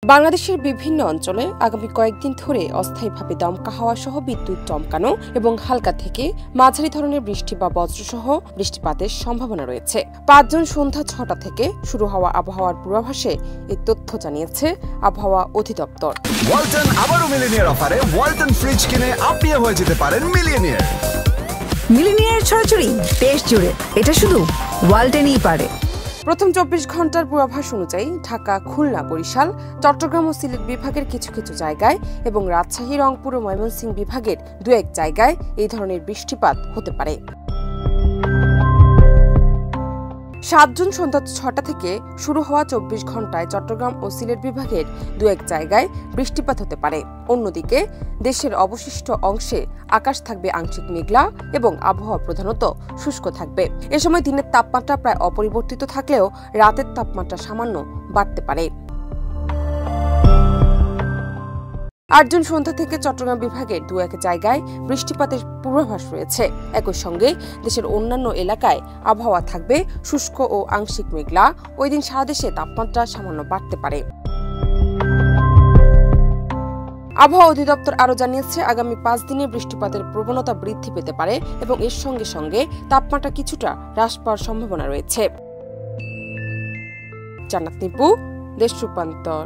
বাংলাদেশের বিভিন্ন অঞ্চলে আগামী কয়েকদিন ধরে অস্থায়ীভাবে দমকা হাওয়া সহ বিদ্যুৎ চমকানো এবং হালকা থেকে মাঝারি ধরনের বৃষ্টি বা বজ্রসহ বৃষ্টিপাতের সম্ভাবনা রয়েছে। ৫ জুন সন্ধ্যা ৬টা থেকে শুরু হওয়া আবহাওয়ার পূর্বাভাসে এই তথ্য জানিয়েছে আবহাওয়া অধিদপ্তর। ওয়ালটন আবারও মিলিনিয়ার অফারে ওয়ালটন ফ্রিজ কিনে আপনিও হয়ে যেতে পারেন মিলিয়নিয়ার। মিলিনিয়ার ছড়াছড়ি দেশ জুড়ে, এটা শুধু ওয়ালটনই পারে। প্রথম ২৪ ঘন্টার পূর্বাভাস অনুযায়ী ঢাকা, খুলনা, বরিশাল, চট্টগ্রাম ও সিলেট বিভাগের কিছু কিছু জায়গায় এবং রাজশাহী, রংপুর ও ময়মনসিংহ বিভাগের ২-১ জায়গায় এই ধরনের বৃষ্টিপাত হতে পারে। ৭ জুন সন্ধ্যা ৬টা থেকে শুরু হওয়া ২৪ ঘন্টায় চট্টগ্রাম ও সিলেট বিভাগের ২-১ জায়গায় বৃষ্টিপাত হতে পারে। অন্যদিকে দেশের অবশিষ্ট অংশে আকাশ থাকবে আংশিক মেঘলা এবং আবহাওয়া প্রধানত শুষ্ক থাকবে। এ সময় দিনের তাপমাত্রা প্রায় অপরিবর্তিত থাকলেও রাতের তাপমাত্রা সামান্য বাড়তে পারে। ৮ জুন সন্ধ্যা থেকে চট্টগ্রাম বিভাগের ২-১ জায়গায় বৃষ্টিপাতের পূর্বাভাস রয়েছে। একই সঙ্গে দেশের অন্যান্য এলাকায় আবহাওয়া থাকবে শুষ্ক ও আংশিক মেঘলা। ওই দিন সারা দেশে তাপমাত্রা সামান্য বাড়তে পারে। আবহাওয়া অধিদপ্তর আরও জানিয়েছে, আগামী ৫ দিনে বৃষ্টিপাতের প্রবণতা বৃদ্ধি পেতে পারে এবং এর সঙ্গে সঙ্গে তাপমাত্রা কিছুটা হ্রাস পাওয়ার সম্ভাবনা রয়েছে। জান্নাত নিপু, দেশ রূপান্তর।